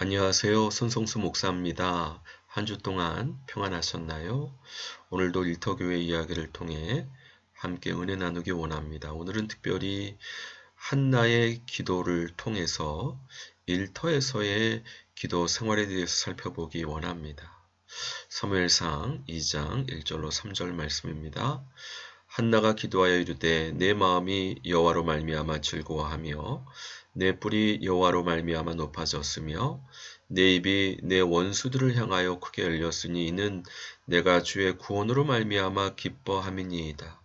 안녕하세요. 손성수 목사입니다. 한 주 동안 평안하셨나요? 오늘도 일터교회 이야기를 통해 함께 은혜 나누기 원합니다. 오늘은 특별히 한나의 기도를 통해서 일터에서의 기도 생활에 대해서 살펴보기 원합니다. 사무엘상 2장 1절로 3절 말씀입니다. 한나가 기도하여 이르되 내 마음이 여호와로 말미암아 즐거워하며 내 뿔이 여호와로 말미암아 높아졌으며 내 입이 내 원수들을 향하여 크게 열렸으니 이는 내가 주의 구원으로 말미암아 기뻐함이니이다.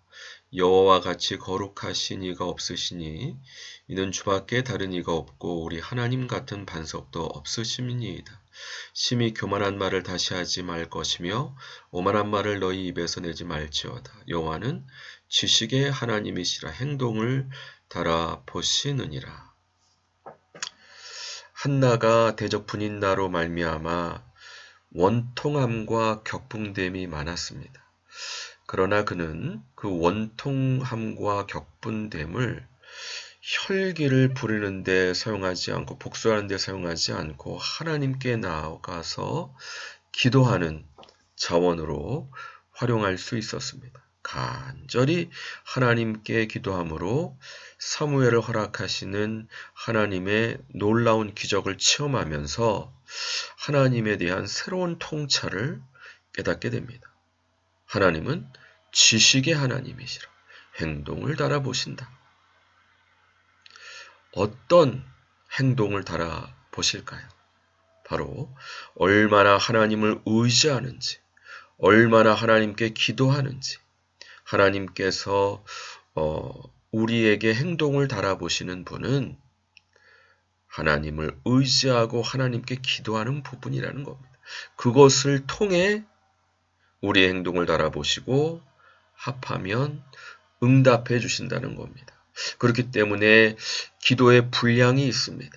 여호와와 같이 거룩하신 이가 없으시니 이는 주밖에 다른 이가 없고 우리 하나님 같은 반석도 없으심이니이다. 심히 교만한 말을 다시 하지 말 것이며 오만한 말을 너희 입에서 내지 말지어다. 여호와는 지식의 하나님이시라 행동을 달아보시느니라. 한나가 대적 분인나로 말미암아 원통함과 격분됨이 많았습니다. 그러나 그는 그 원통함과 격분됨을 혈기를 부리는 데 사용하지 않고 복수하는 데 사용하지 않고 하나님께 나아가서 기도하는 자원으로 활용할 수 있었습니다. 간절히 하나님께 기도함으로 사무엘을 허락하시는 하나님의 놀라운 기적을 체험하면서 하나님에 대한 새로운 통찰을 깨닫게 됩니다. 하나님은 지식의 하나님이시라 행동을 달아보신다. 어떤 행동을 달아보실까요? 바로 얼마나 하나님을 의지하는지, 얼마나 하나님께 기도하는지, 하나님께서 우리에게 행동을 달아보시는 분은 하나님을 의지하고 하나님께 기도하는 부분이라는 겁니다. 그것을 통해 우리의 행동을 달아보시고 합하면 응답해 주신다는 겁니다. 그렇기 때문에 기도의 분량이 있습니다.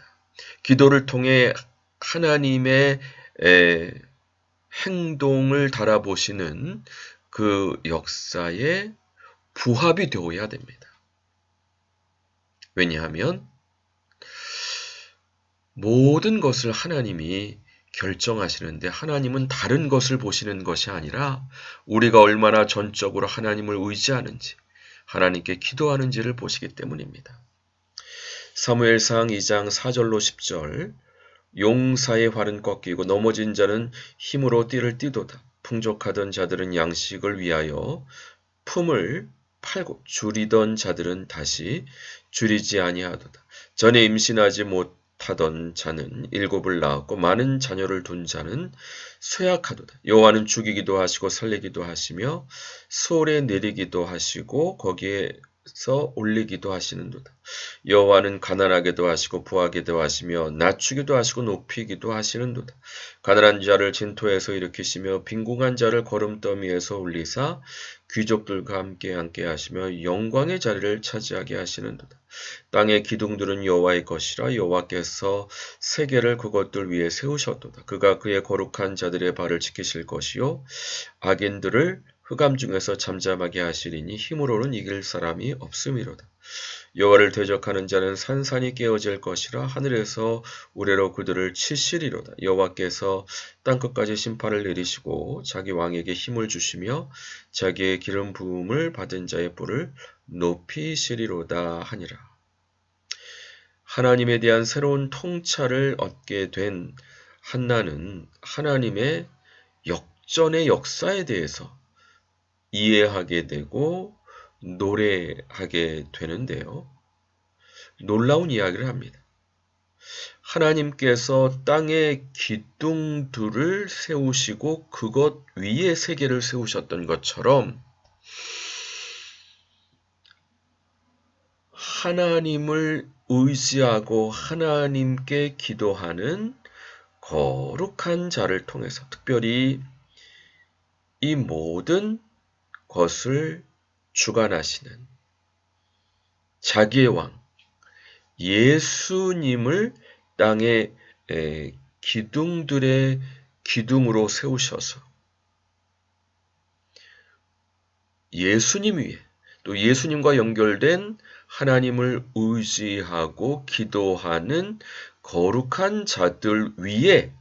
기도를 통해 하나님의 행동을 달아보시는 그 역사에 부합이 되어야 됩니다. 왜냐하면 모든 것을 하나님이 결정하시는데 하나님은 다른 것을 보시는 것이 아니라 우리가 얼마나 전적으로 하나님을 의지하는지 하나님께 기도하는지를 보시기 때문입니다. 사무엘상 2장 4절로 10절 용사의 활은 꺾이고 넘어진 자는 힘으로 띠를 띠도다. 풍족하던 자들은 양식을 위하여 품을 팔고 줄이던 자들은 다시 줄이지 아니하도다. 전에 임신하지 못하던 자는 7을 낳았고 많은 자녀를 둔 자는 쇠약하도다. 여호와는 죽이기도 하시고 살리기도 하시며 수월에 내리기도 하시고 거기에서 올리기도 하시는도다. 여호와는 가난하게도 하시고 부하게도 하시며 낮추기도 하시고 높이기도 하시는도다. 가난한 자를 진토에서 일으키시며 빈궁한 자를 거름더미에서 올리사 귀족들과 함께 앉게 하시며 영광의 자리를 차지하게 하시는도다. 땅의 기둥들은 여호와의 것이라 여호와께서 세계를 그것들 위에 세우셨도다. 그가 그의 거룩한 자들의 발을 지키실 것이요 악인들을 흑암 중에서 잠잠하게 하시리니 힘으로는 이길 사람이 없음이로다. 여호와를 대적하는 자는 산산이 깨어질 것이라 하늘에서 우레로 그들을 치시리로다. 여호와께서 땅끝까지 심판을 내리시고 자기 왕에게 힘을 주시며 자기의 기름 부음을 받은 자의 뿔을 높이시리로다 하니라. 하나님에 대한 새로운 통찰을 얻게 된 한나는 하나님의 역전의 역사에 대해서 이해하게 되고 노래하게 되는데요. 놀라운 이야기를 합니다. 하나님께서 땅에 기둥들을 세우시고 그것 위에 세계를 세우셨던 것처럼 하나님을 의지하고 하나님께 기도하는 거룩한 자를 통해서 특별히 이 모든 것을 주관하시는 자기의 왕 예수님을 땅의 기둥들의 기둥으로 세우셔서 예수님 위에 또 예수님과 연결된 하나님을 의지하고 기도하는 거룩한 자들 위에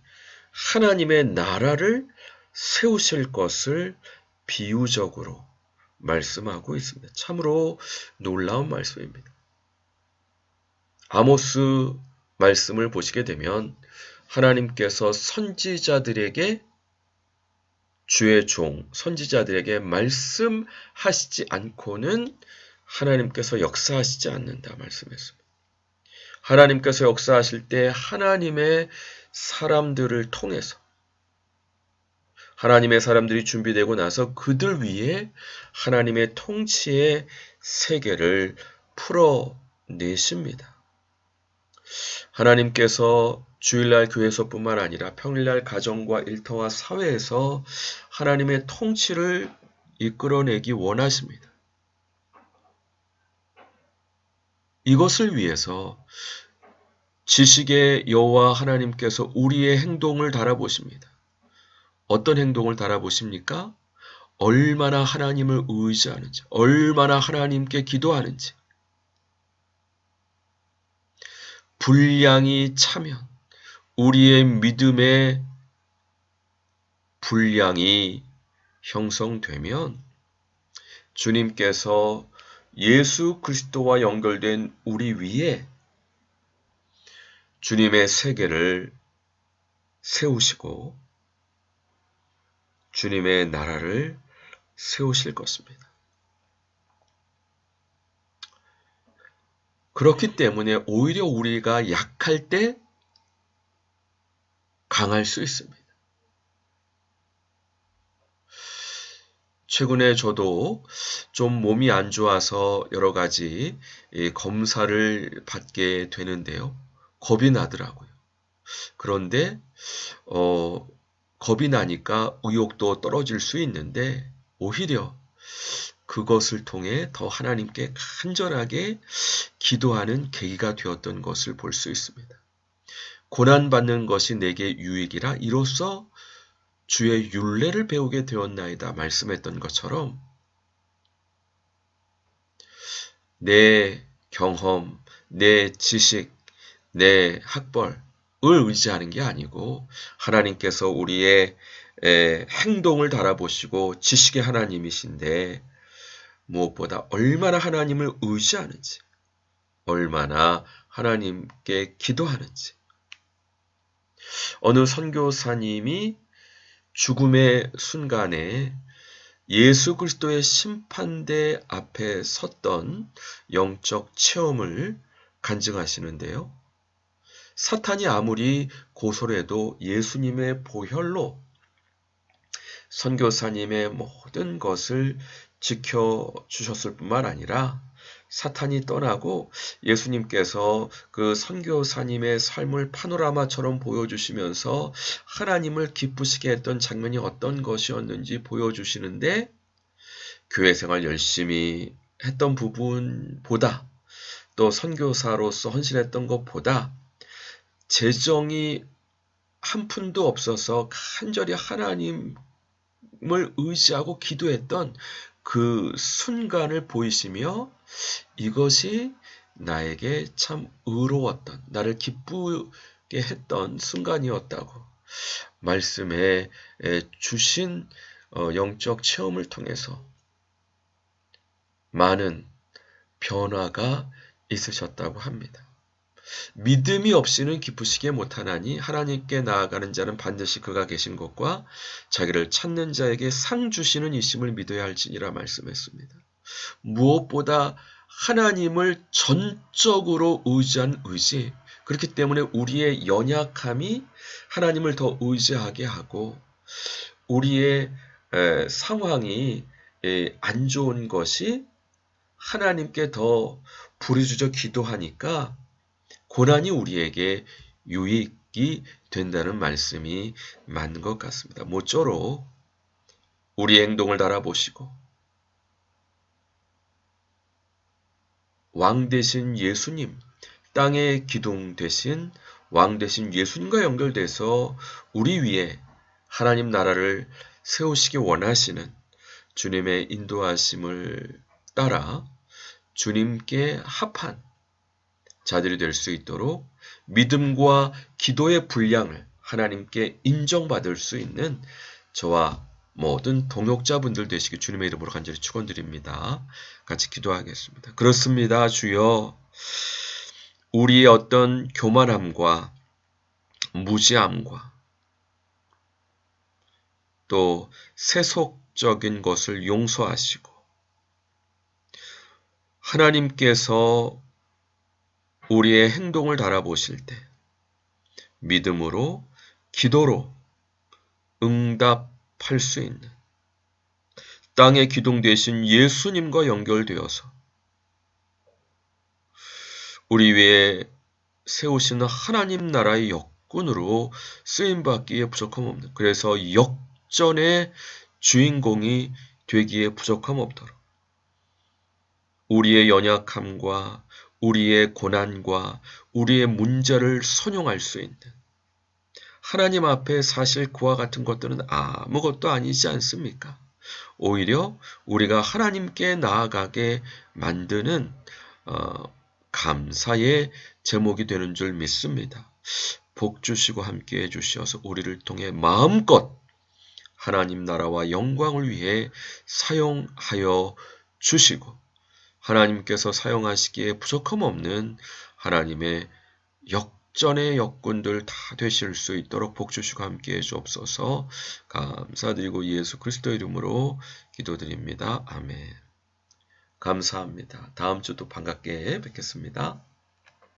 하나님의 나라를 세우실 것을 비유적으로 말씀하고 있습니다. 참으로 놀라운 말씀입니다. 아모스 말씀을 보시게 되면 하나님께서 선지자들에게 주의 종, 선지자들에게 말씀하시지 않고는 하나님께서 역사하시지 않는다 말씀했습니다. 하나님께서 역사하실 때 하나님의 사람들을 통해서 하나님의 사람들이 준비되고 나서 그들 위에 하나님의 통치의 세계를 풀어내십니다. 하나님께서 주일날 교회에서뿐만 아니라 평일날 가정과 일터와 사회에서 하나님의 통치를 이끌어내기 원하십니다. 이것을 위해서 지식의 여호와 하나님께서 우리의 행동을 달아보십니다. 어떤 행동을 달아보십니까? 얼마나 하나님을 의지하는지, 얼마나 하나님께 기도하는지, 분량이 차면 우리의 믿음의 분량이 형성되면 주님께서 예수 그리스도와 연결된 우리 위에 주님의 세계를 세우시고 주님의 나라를 세우실 것입니다. 그렇기 때문에 오히려 우리가 약할 때 강할 수 있습니다. 최근에 저도 좀 몸이 안 좋아서 여러 가지 검사를 받게 되는데요. 겁이 나더라고요. 그런데 겁이 나니까 의욕도 떨어질 수 있는데 오히려 그것을 통해 더 하나님께 간절하게 기도하는 계기가 되었던 것을 볼 수 있습니다. 고난받는 것이 내게 유익이라 이로써 주의 율례를 배우게 되었나이다 말씀했던 것처럼 내 경험, 내 지식, 내 학벌을 의지하는 게 아니고 하나님께서 우리의 행동을 달아보시고 지식의 하나님이신데 무엇보다 얼마나 하나님을 의지하는지, 얼마나 하나님께 기도하는지. 어느 선교사님이 죽음의 순간에 예수 그리스도의 심판대 앞에 섰던 영적 체험을 간증하시는데요. 사탄이 아무리 고소를 해도 예수님의 보혈로 선교사님의 모든 것을 지켜주셨을 뿐만 아니라 사탄이 떠나고 예수님께서 그 선교사님의 삶을 파노라마처럼 보여주시면서 하나님을 기쁘시게 했던 장면이 어떤 것이었는지 보여주시는데 교회 생활 열심히 했던 부분보다 또 선교사로서 헌신했던 것보다 재정이 한 푼도 없어서 간절히 하나님을 의지하고 기도했던 그 순간을 보이시며 이것이 나에게 참 의로웠던, 나를 기쁘게 했던 순간이었다고 말씀해 주신 영적 체험을 통해서 많은 변화가 있으셨다고 합니다. 믿음이 없이는 기쁘시게 못하나니 하나님께 나아가는 자는 반드시 그가 계신 것과 자기를 찾는 자에게 상 주시는 이심을 믿어야 할지니라 말씀했습니다. 무엇보다 하나님을 전적으로 의지한 의지, 그렇기 때문에 우리의 연약함이 하나님을 더 의지하게 하고 우리의 상황이 안 좋은 것이 하나님께 더 부르짖어 기도하니까 고난이 우리에게 유익이 된다는 말씀이 맞는 것 같습니다. 모쪼록 우리의 행동을 달아보시고 왕 되신 예수님, 땅의 기둥 되신 왕 되신 예수님과 연결돼서 우리 위에 하나님 나라를 세우시기 원하시는 주님의 인도하심을 따라 주님께 합한 자들이 될 수 있도록 믿음과 기도의 분량을 하나님께 인정받을 수 있는 저와 모든 동역자분들 되시기 주님의 이름으로 간절히 축원드립니다. 같이 기도하겠습니다. 그렇습니다. 주여, 우리의 어떤 교만함과 무지함과 또 세속적인 것을 용서하시고 하나님께서 우리의 행동을 달아보실 때 믿음으로 기도로 응답할 수 있는 땅의 기둥 되신 예수님과 연결되어서 우리 위에 세우시는 하나님 나라의 역군으로 쓰임받기에 부족함 없는, 그래서 역전의 주인공이 되기에 부족함 없도록 우리의 연약함과 우리의 고난과 우리의 문제를 선용할 수 있는, 하나님 앞에 사실 그와 같은 것들은 아무것도 아니지 않습니까? 오히려 우리가 하나님께 나아가게 만드는 감사의 제목이 되는 줄 믿습니다. 복 주시고 함께해 주셔서 우리를 통해 마음껏 하나님 나라와 영광을 위해 사용하여 주시고 하나님께서 사용하시기에 부족함 없는 하나님의 역전의 역군들 다 되실 수 있도록 복 주시고 함께해 주옵소서. 감사드리고 예수 그리스도 이름으로 기도드립니다. 아멘. 감사합니다. 다음 주도 반갑게 뵙겠습니다.